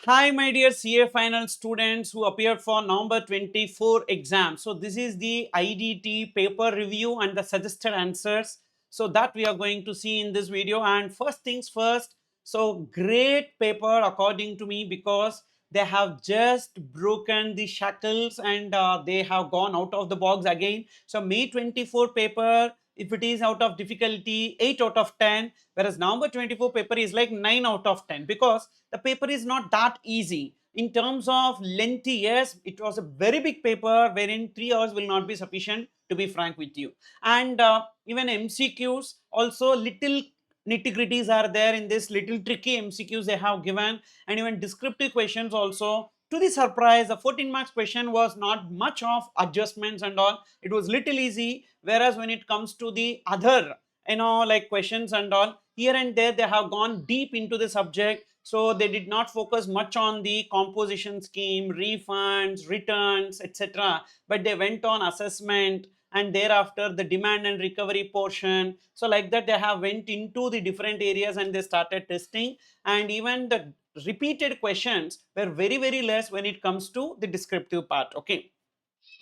Hi, my dear CA final students who appeared for November 24 exam. So, this is the IDT paper review and the suggested answers. So, that we are going to see in this video. And first things first, so great paper according to me because they have just broken the shackles and they have gone out of the box again. So, May 24 paper, if it is out of difficulty, 8 out of 10, whereas November 24 paper is like 9 out of 10 because the paper is not that easy in terms of lengthy. Yes, it was a very big paper wherein 3 hours will not be sufficient, to be frank with you. And even MCQs also, little nitty-gritties are there in this, little tricky MCQs they have given, and even descriptive questions also. To the surprise, the 14 marks question was not much of adjustments and all, it was little easy. Whereas when it comes to the other, like questions and all, here and there they have gone deep into the subject. So they did not focus much on the composition scheme, refunds, returns, etc., but they went on assessment and thereafter the demand and recovery portion. So like that they have went into the different areas and they started testing, and even the repeated questions were very less when it comes to the descriptive part. Okay,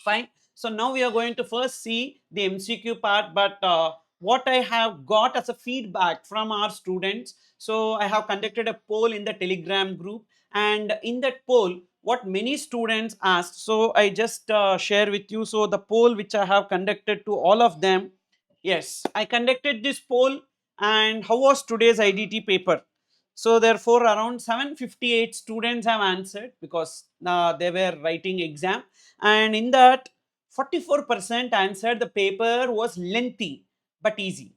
fine. So now we are going to first see the MCQ part, but what I have got as a feedback from our students. So I have conducted a poll in the Telegram group, and in that poll what many students asked, so I just share with you. So the poll which I have conducted to all of them, yes, I conducted this poll. And how was today's IDT paper? So therefore around 758 students have answered because they were writing exam, and in that 44% answered the paper was lengthy but easy,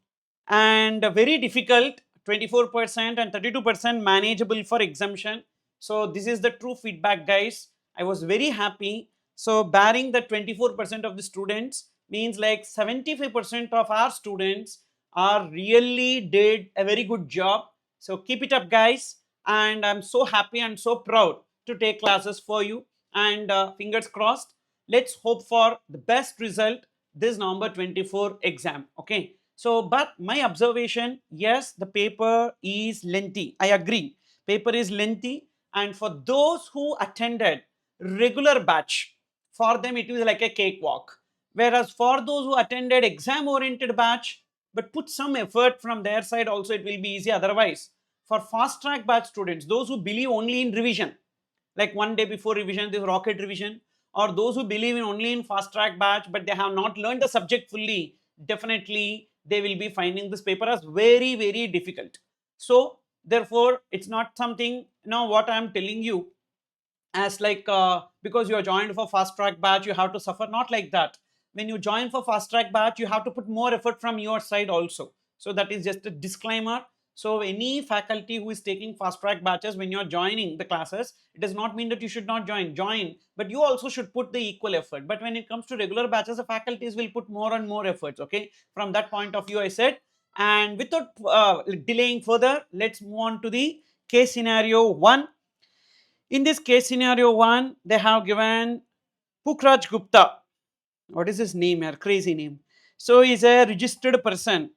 and very difficult 24%, and 32% manageable for exemption. So this is the true feedback, guys. I was very happy. So barring the 24% of the students, means like 75% of our students are really did a very good job. So keep it up, guys, and I'm so happy and so proud to take classes for you. And fingers crossed, let's hope for the best result this November 24 exam. Okay, so but my observation, yes, the paper is lengthy, I agree, paper is lengthy. And for those who attended regular batch, for them it was like a cakewalk. Whereas for those who attended exam oriented batch but put some effort from their side also, it will be easy. Otherwise, for fast track batch students, those who believe only in revision, like one day before revision, this rocket revision, or those who believe in only in fast track batch but they have not learned the subject fully, definitely they will be finding this paper as very difficult. So therefore it's not something, now what I am telling you as like because you are joined for fast track batch you have to suffer, not like that. When you join for fast track batch you have to put more effort from your side also. So that is just a disclaimer. So any faculty who is taking fast track batches, when you are joining the classes, it does not mean that you should not join, but you also should put the equal effort. But when it comes to regular batches, the faculties will put more and more efforts. Okay, from that point of view I said. And without delaying further, let's move on to the case scenario 1. In this case scenario 1, they have given Pukraj Gupta. What is his name here? Crazy name. So he's a registered person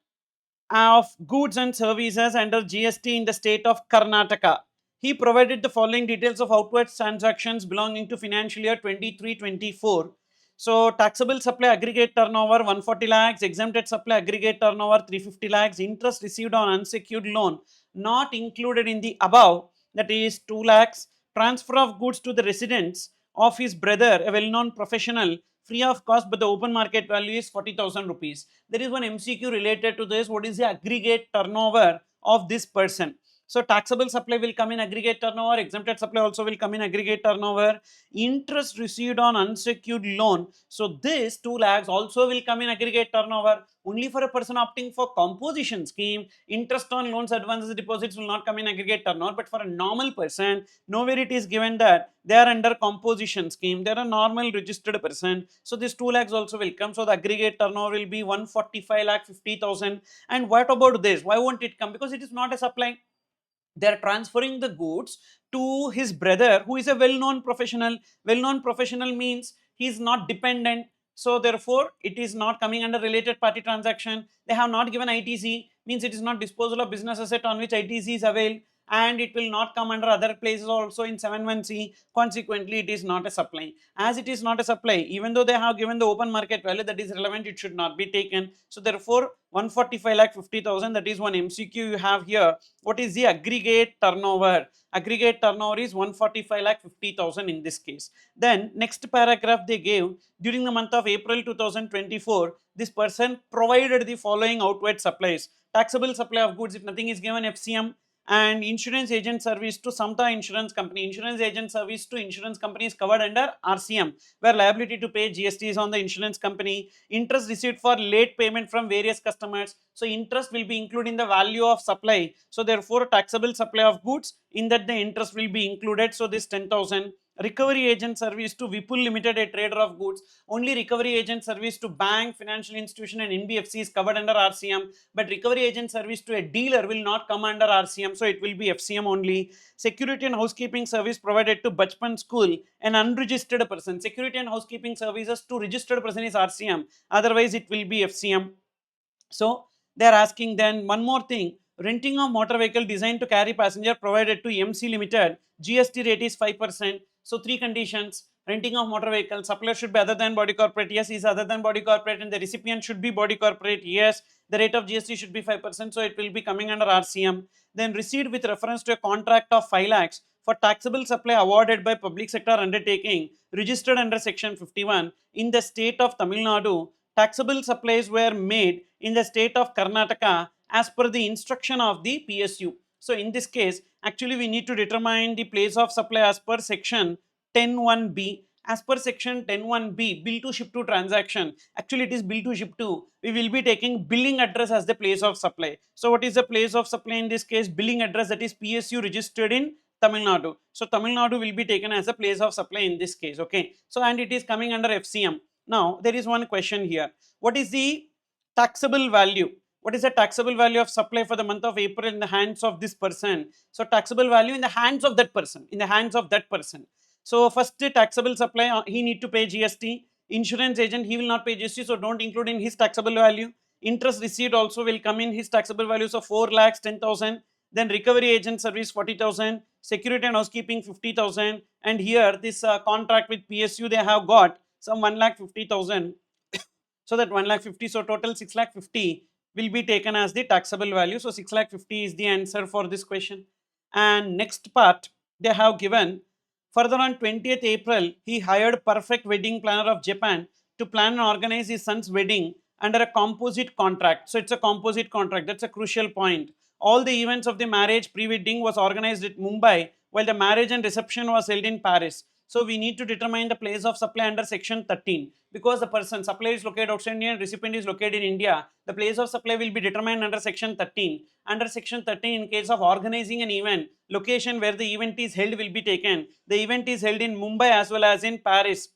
of goods and services under GST in the state of Karnataka. He provided the following details of outward transactions belonging to financial year 23-24. So taxable supply aggregate turnover 140 lakhs, exempted supply aggregate turnover 350 lakhs, interest received on unsecured loan not included in the above, that is 2 lakhs, transfer of goods to the residence of his brother, a well-known professional, free of cost, but the open market value is 40,000 rupees. There is one MCQ related to this. What is the aggregate turnover of this person? So taxable supply will come in aggregate turnover, exempted supply also will come in aggregate turnover, interest received on unsecured loan, so this 2 lakhs also will come in aggregate turnover. Only for a person opting for composition scheme, interest on loans, advances, deposits will not come in aggregate turnover. But for a normal person, nowhere it is given that they are under composition scheme, they are a normal registered person, so this 2 lakhs also will come. So the aggregate turnover will be 145 lakh 50,000. And what about this? Why won't it come? Because it is not a supply. They are transferring the goods to his brother who is a well-known professional. Well-known professional means he is not dependent, so therefore it is not coming under related party transaction. They have not given ITC, means it is not disposal of business asset on which ITC is availed. and it will not come under other places also in 71C. Consequently, it is not a supply. As it is not a supply, even though they have given the open market value that is relevant, it should not be taken. So therefore 145,50,000, that is one MCQ you have here. What is the aggregate turnover? Aggregate turnover is 145,50,000 in this case. Then next paragraph they gave, during the month of April 2024, this person provided the following outward supplies: taxable supply of goods if nothing is given, FCM, and insurance agent service to Samta Insurance Company. Insurance agent service to insurance company is covered under RCM, where liability to pay GST is on the insurance company. Interest received for late payment from various customers. So interest will be included in the value of supply. So therefore taxable supply of goods, in that the interest will be included. So this 10,000. Recovery agent service to Vipul Limited, a trader of goods. Only recovery agent service to bank, financial institution and NBFC is covered under RCM, but recovery agent service to a dealer will not come under RCM, so it will be FCM only. Security and housekeeping service provided to Bachpan School, an unregistered person. Security and housekeeping services to registered person is RCM, otherwise it will be FCM. So they are asking then one more thing: renting of motor vehicle designed to carry passenger provided to MC Limited, GST rate is 5%. So three conditions: renting of motor vehicle, supplier should be other than body corporate, yes, is other than body corporate, and the recipient should be body corporate, yes, the rate of GST should be 5%, so it will be coming under RCM. Then received with reference to a contract of 5 lakhs for taxable supply awarded by public sector undertaking registered under section 51 in the state of Tamil Nadu. Taxable supplies were made in the state of Karnataka as per the instruction of the PSU. So in this case, actually we need to determine the place of supply as per section 10(1)(b). As per section 10(1)(b), bill to ship to transaction, actually it is bill to ship to, we will be taking billing address as the place of supply. So what is the place of supply in this case? Billing address, that is PSU registered in Tamil Nadu. So Tamil Nadu will be taken as a place of supply in this case, okay. So and it is coming under FCM. Now there is one question here: what is the taxable value? What is the taxable value of supply for the month of April in the hands of this person? So taxable value in the hands of that person, in the hands of that person. So first taxable supply, he need to pay GST. Insurance agent, he will not pay GST, so don't include in his taxable value. Interest received also will come in his taxable value, so 4 lakhs 10,000. Then recovery agent service 40,000, security and housekeeping 50,000, and here this contract with PSU they have got some 1,50,000. So that 1,50,000, so total 6,50,000 will be taken as the taxable value. So 6,50,000 is the answer for this question. And next part they have given, further on 20th April, he hired Perfect Wedding Planner of Japan to plan and organize his son's wedding under a composite contract. So it's a composite contract, that's a crucial point. All the events of the marriage pre-wedding was organized at Mumbai, while the marriage and reception was held in Paris. So we need to determine the place of supply under section 13, because the person supplier is located outside India and recipient is located in India. The place of supply will be determined under section 13. Under section 13, in case of organizing an event, location where the event is held will be taken. The event is held in Mumbai as well as in Paris.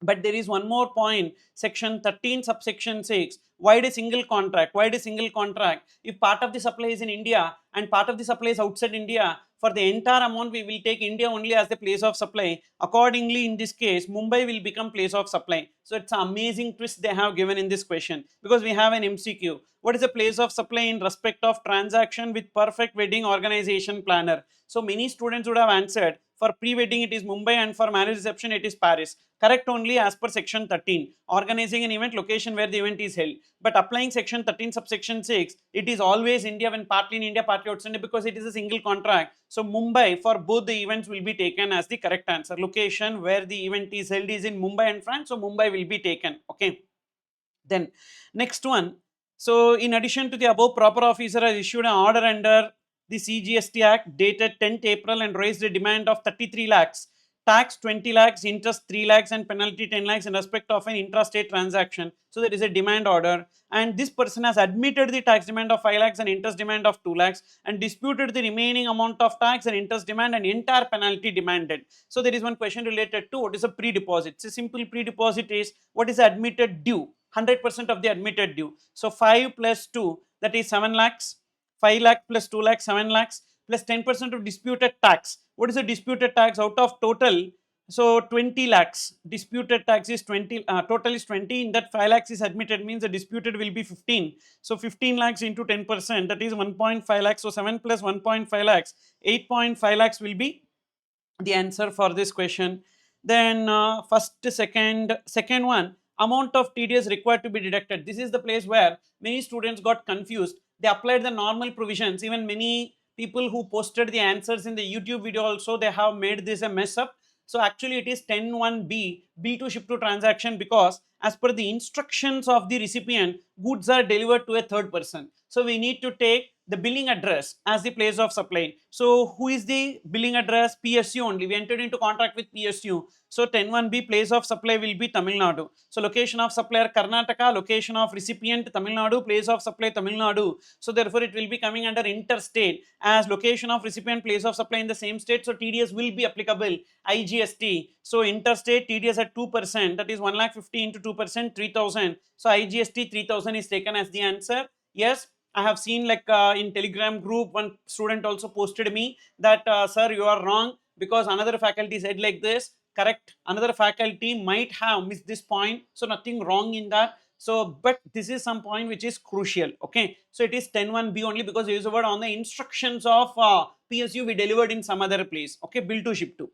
But there is one more point, section 13 subsection 6. Why a single contract? Why a single contract? If part of the supply is in India and part of the supply is outside India, for the entire amount we will take India only as the place of supply. Accordingly, in this case, Mumbai will become place of supply. So it's an amazing twist they have given in this question, because we have an MCQ. What is the place of supply in respect of transaction with Perfect Wedding Organization Planner? So many students would have answered, for pre-wedding it is Mumbai and for marriage reception it is Paris. Correct only as per section 13, organizing an event, location where the event is held. But applying section 13 subsection 6, it is always India, when partly in India, partly outside India, because it is a single contract. So Mumbai for both the events will be taken as the correct answer. Location where the event is held is in Mumbai and France, so Mumbai will be taken, okay. Then next one, so in addition to the above, proper officer has issued an order under the CGST Act dated 10th April and raised a demand of 33 lakhs, tax 20 lakhs, interest 3 lakhs and penalty 10 lakhs in respect of an intrastate transaction. So there is a demand order, and this person has admitted the tax demand of 5 lakhs and interest demand of 2 lakhs and disputed the remaining amount of tax and interest demand and entire penalty demanded. So there is one question related to what is a pre-deposit. So simple pre-deposit is, what is the admitted due? 100% of the admitted due. So 5 plus 2, that is 7 lakhs. 5 lakh plus 2 lakhs, 7 lakhs, plus 10% of disputed tax. What is the disputed tax? Out of total So 20 lakhs, disputed tax is 20, total is 20, in that 5 lakhs is admitted, means the disputed will be 15. So 15 lakhs into 10%, that is 1.5 lakhs. So 7 plus 1.5 lakhs, 8.5 lakhs will be the answer for this question. Then second one, amount of TDS required to be deducted. This is the place where many students got confused. They applied the normal provisions. Even many people who posted the answers in the YouTube video also, they have made this a mess up. So actually it is 10(1)(b), B2 ship to transaction, because as per the instructions of the recipient, goods are delivered to a third person. So we need to take the billing address as the place of supply. So who is the billing address? PSU only. We entered into contract with PSU. So 10(1)(b) place of supply will be Tamil Nadu. So location of supplier Karnataka, location of recipient Tamil Nadu, place of supply Tamil Nadu. So therefore it will be coming under interstate, as location of recipient, place of supply in the same state. So TDS will be applicable. IGST. So interstate TDS at 2%, that is 1,50,000 into 2%, 3,000. So IGST 3,000 is taken as the answer. Yes, I have seen, like in Telegram group, one student also posted me that sir, you are wrong, because another faculty said like this. Correct, another faculty might have missed this point, so nothing wrong in that. So but this is some point which is crucial. Okay, so it is 10(1)(b) only, because there is a word on the instructions of PSU we delivered in some other place. Okay, bill to ship to.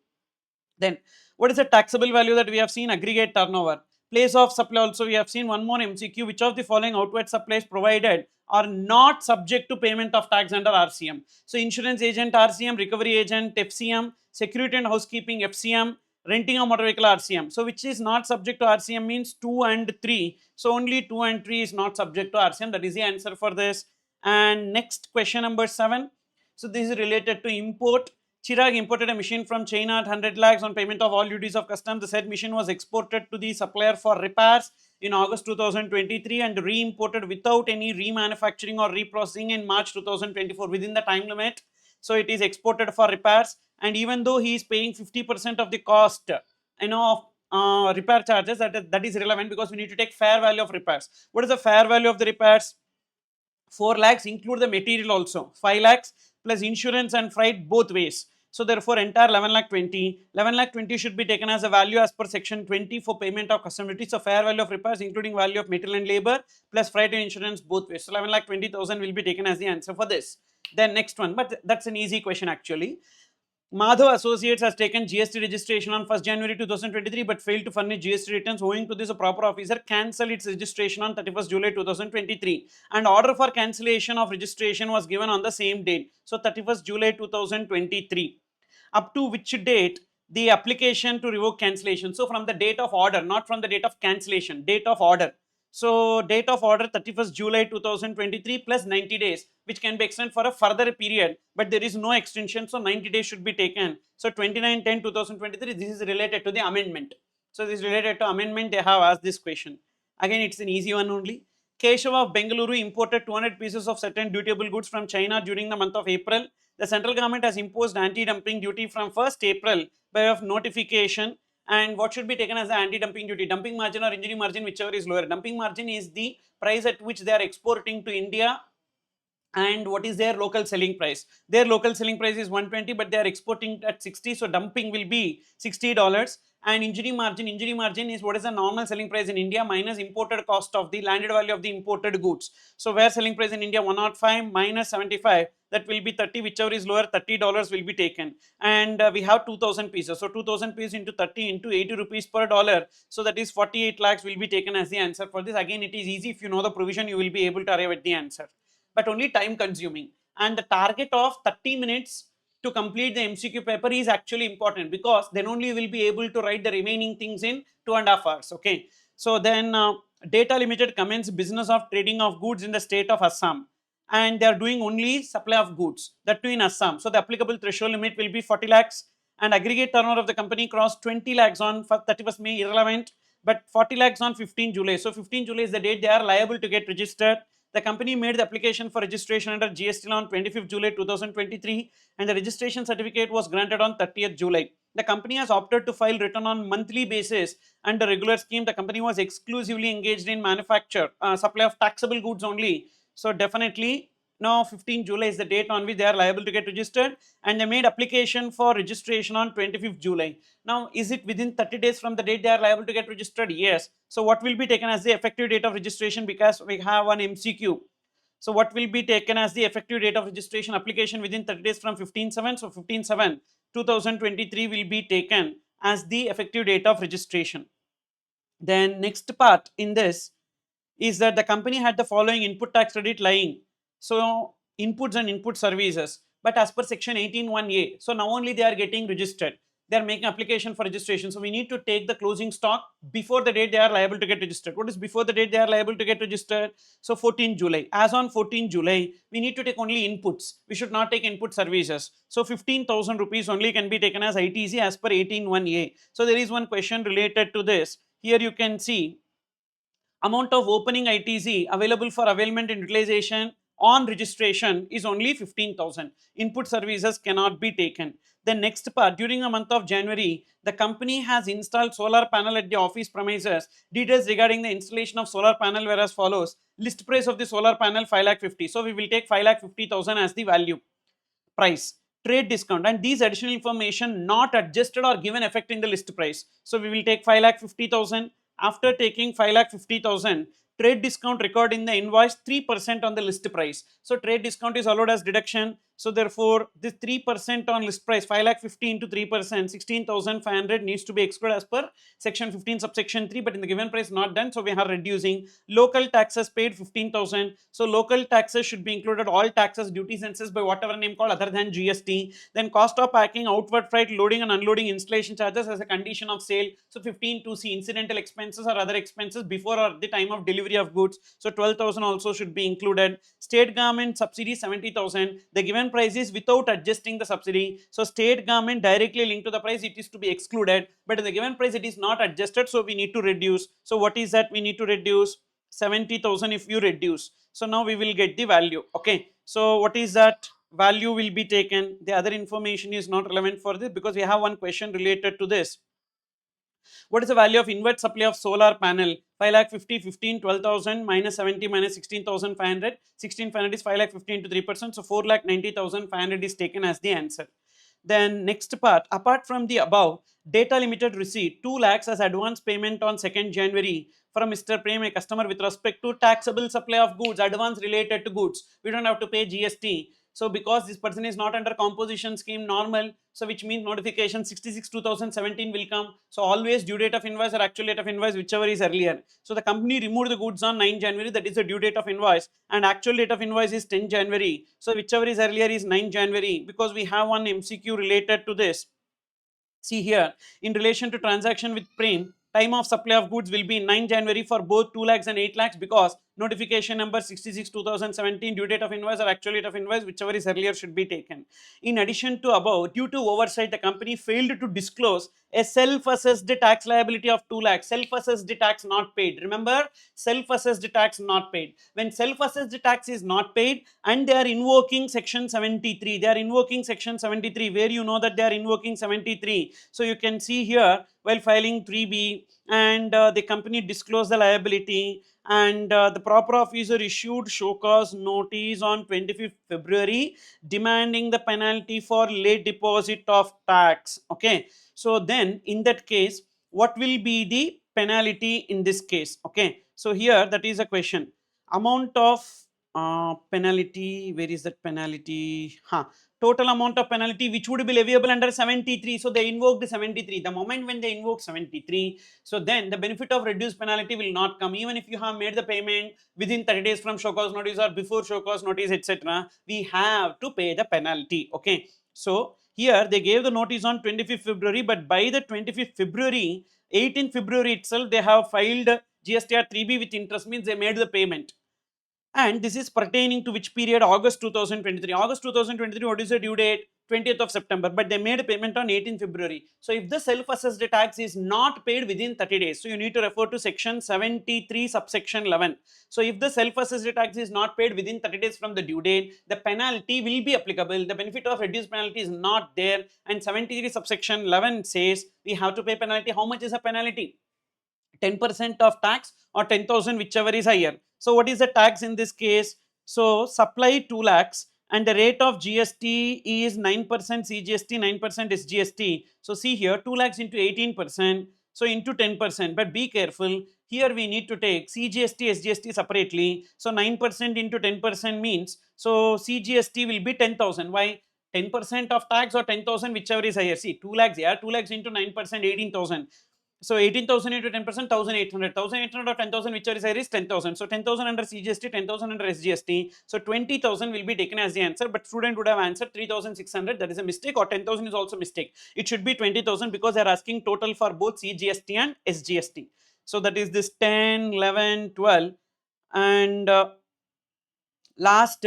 Then what is the taxable value that we have seen? Aggregate turnover. Place of supply also we have seen. One more MCQ, which of the following outward supplies provided are not subject to payment of tax under RCM? So insurance agent RCM, recovery agent FCM, security and housekeeping FCM, renting a motor vehicle RCM. So which is not subject to RCM means 2 and 3. So only 2 and 3 is not subject to RCM. That is the answer for this. And next question number 7. So this is related to import. Chirag imported a machine from China at 100 lakhs on payment of all duties of customs. The said machine was exported to the supplier for repairs in August 2023 and re-imported without any remanufacturing or reprocessing in March 2024 within the time limit. So it is exported for repairs, and even though he is paying 50% of the cost, of repair charges, that is relevant, because we need to take fair value of repairs. What is the fair value of the repairs? 4 lakhs include the material also, 5 lakhs plus insurance and freight both ways. So therefore entire 11 lakh 20, 11 lakh 20 should be taken as a value as per section 20 for payment of custom duty. So fair value of repairs including value of material and labor plus freight and insurance both ways. So 11 lakh 20,000 will be taken as the answer for this. Then next one, but that's an easy question actually. Madhav Associates has taken GST registration on 1st January 2023 but failed to furnish GST returns. Owing to this, a proper officer cancelled its registration on 31st July 2023, and order for cancellation of registration was given on the same date. So 31st July 2023. Up to which date the application to revoke cancellation? So from the date of order, not from the date of cancellation, date of order. So date of order 31st July 2023 plus 90 days, which can be extended for a further period, but there is no extension, so 90 days should be taken. So 29/10/2023, this is related to the amendment. So this is related to amendment. They have asked this question. Again, it's an easy one only. Keshav of Bengaluru imported 200 pieces of certain dutiable goods from China during the month of April. The central government has imposed anti-dumping duty from 1st April by way of notification. And what should be taken as the anti-dumping duty? Dumping margin or injury margin, whichever is lower. Dumping margin is the price at which they are exporting to India, and what is their local selling price. Their local selling price is 120, but they are exporting at 60, so dumping will be $60. And injury margin is what is the normal selling price in India minus imported cost of the landed value of the imported goods. So where selling price in India 105 minus 75, that will be 30, whichever is lower, $30 will be taken. And we have 2000 pieces, so 2000 pieces into 30 into 80 rupees per dollar, so that is 48 lakhs will be taken as the answer for this. Again, it is easy. If you know the provision, you will be able to arrive at the answer, but only time consuming. And the target of 30 minutes to complete the MCQ paper is actually important, because then only you will be able to write the remaining things in 2.5 hours. Okay. So then Data Limited commence business of trading of goods in the state of Assam, and they are doing only supply of goods, that too in Assam. So the applicable threshold limit will be 40 lakhs, and aggregate turnover of the company crossed 20 lakhs on 31st May, irrelevant, but 40 lakhs on 15 July. So 15 July is the date they are liable to get registered. The company made the application for registration under GST on 25th July 2023, and the registration certificate was granted on 30th July. The company has opted to file return on monthly basis under regular scheme. The company was exclusively engaged in manufacture, supply of taxable goods only. So definitely Now 15 July is the date on which they are liable to get registered, and they made application for registration on 25th July. Now is it within 30 days from the date they are liable to get registered? Yes. So what will be taken as the effective date of registration, because we have one MCQ. So what will be taken as the effective date of registration? Application within 30 days from 15/7. So 15/7 2023 will be taken as the effective date of registration. Then next part in this is that the company had the following input tax credit lying. So inputs and input services, but as per section 18(1)(a), so now only they are getting registered. They are making application for registration. So we need to take the closing stock before the date they are liable to get registered. What is before the date they are liable to get registered? So 14 July. As on 14 July, we need to take only inputs. We should not take input services. So 15,000 rupees only can be taken as ITC as per 18(1)(a). So there is one question related to this. Here you can see amount of opening ITC available for availment and utilization on registration is only 15,000. Input services cannot be taken. The next part, during the month of January, the company has installed solar panel at the office premises. Details regarding the installation of solar panel were as follows. List price of the solar panel 5,50,000. So we will take 5,50,000 as the value. Price, trade discount, and these additional information not adjusted or given effect in the list price. So we will take 5,50,000. After taking 5,50,000, trade discount record in the invoice 3% on the list price. So trade discount is allowed as deduction. So therefore, this 3% on list price, 5,50,000 into 3%, 16,500 needs to be excluded as per section 15 subsection 3, but in the given price not done. So we are reducing. Local taxes paid 15,000. So local taxes should be included, all taxes, duties and cess by whatever name called other than GST. Then cost of packing, outward freight, loading and unloading, installation charges as a condition of sale. So 15 to C, incidental expenses or other expenses before or at the time of delivery of goods. So 12,000 also should be included. State government subsidy 70,000. The given price is without adjusting the subsidy. So state government directly linked to the price, it is to be excluded, but in the given price it is not adjusted, so we need to reduce. So what is that we need to reduce? 70,000 if you reduce. So now we will get the value. Okay, so what is that value will be taken? The other information is not relevant for this because we have one question related to this. What is the value of inward supply of solar panel? 5,50,000, 15, 12,000 minus 70 minus 16,500. 16,500 is 5,50,000 into 3%. So 4,90,500 is taken as the answer. Then next part, apart from the above, data limited receipt 2 lakhs as advance payment on 2nd January from Mr. Prem, a customer, with respect to taxable supply of goods, advance related to goods. We don't have to pay GST. So because this person is not under composition scheme normal, so which means notification 66/2017 will come. So always due date of invoice or actual date of invoice, whichever is earlier. So the company removed the goods on 9 January, that is the due date of invoice, and actual date of invoice is 10 January. So whichever is earlier is 9 January, because we have one MCQ related to this. See here, in relation to transaction with Prem, time of supply of goods will be 9 January for both 2 lakhs and 8 lakhs, because notification number 66/2017, due date of invoice or actual date of invoice, whichever is earlier, should be taken. In addition to above, due to oversight, the company failed to disclose a self-assessed tax liability of 2 lakhs. Self-assessed tax not paid. Remember, self-assessed tax not paid. When self-assessed tax is not paid and they are invoking section 73, they are invoking section 73, where you know that they are invoking 73. So you can see here, while filing 3B, and the company disclosed the liability, and the proper officer issued show cause notice on 25th February demanding the penalty for late deposit of tax. Okay, so then in that case, what will be the penalty in this case? Okay, so here that is a question. Amount of penalty, where is that penalty? Total amount of penalty which would be leviable under 73. So they invoked 73. The moment when they invoke 73, so then the benefit of reduced penalty will not come. Even if you have made the payment within 30 days from show cause notice or before show cause notice, etc., we have to pay the penalty. Okay, so here they gave the notice on 25th February, but by the 25th February, 18th February itself, they have filed GSTR 3B with interest, means they made the payment. And this is pertaining to which period? August 2023. August 2023, what is the due date? 20th of September, but they made a payment on 18th February. So if the self-assessed tax is not paid within 30 days, so you need to refer to section 73 subsection 11. So if the self-assessed tax is not paid within 30 days from the due date, the penalty will be applicable. The benefit of reduced penalty is not there, and 73 subsection 11 says we have to pay penalty. How much is a penalty? 10% of tax or 10,000, whichever is higher. So what is the tax in this case? So supply 2 lakhs and the rate of GST is 9% CGST, 9% SGST. So see here 2 lakhs into 18%, so into 10%. But be careful, here we need to take CGST, SGST separately. So 9% into 10% means, so CGST will be 10,000. Why? 10% of tax or 10,000, whichever is higher. See 2 lakhs, yeah, 2 lakhs into 9%, 18,000. So 18,000 into 10%, 1,800. 1,800 or 10,000, whichever is higher is 10,000. So 10,000 under CGST, 10,000 under SGST. So 20,000 will be taken as the answer, but student would have answered 3,600. That is a mistake, or 10,000 is also mistake. It should be 20,000 because they are asking total for both CGST and SGST. So that is this 10, 11, 12. And last,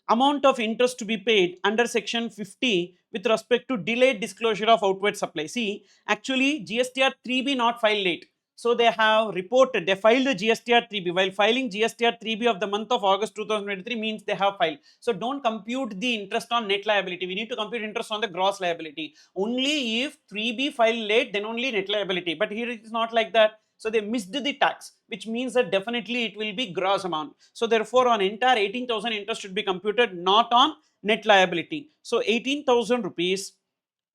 amount of interest to be paid under section 50 with respect to delayed disclosure of outward supply. See, actually GSTR 3B not filed late. So they have reported, they filed the GSTR 3B. While filing GSTR 3B of the month of August 2023 means they have filed. So don't compute the interest on net liability. We need to compute interest on the gross liability. Only if 3B filed late, then only net liability. But here it is not like that. So they missed the tax, which means that definitely it will be gross amount. So therefore on entire 18,000 interest should be computed, not on net liability. So 18,000 rupees,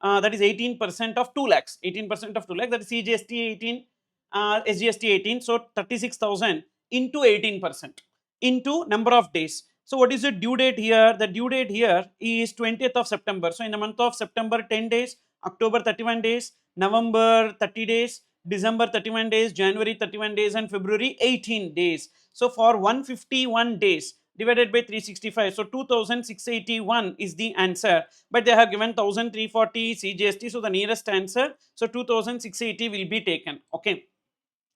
that is 18% of 2 lakhs. 18% of 2 lakhs, that is CGST 18, SGST 18. So 36,000 into 18% into number of days. So what is the due date here? The due date here is 20th of September. So in the month of September 10 days, October 31 days, November 30 days, December 31 days, January 31 days, and February 18 days. So for 151 days divided by 365, so 2,681 is the answer. But they have given 1,340 CGST, so the nearest answer, so 2,680 will be taken. Okay,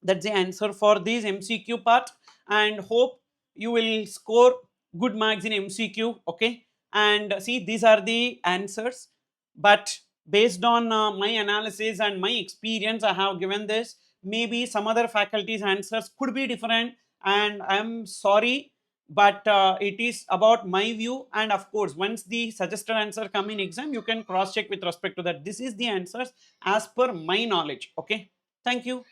that's the answer for this MCQ part, and hope you will score good marks in MCQ. Okay, and see, these are the answers, but based on my analysis and my experience, I have given this. Maybe some other faculties answers could be different, and I am sorry, but it is about my view. And of course, once the suggested answer come in exam, you can cross check with respect to that. This is the answers as per my knowledge. Okay, thank you.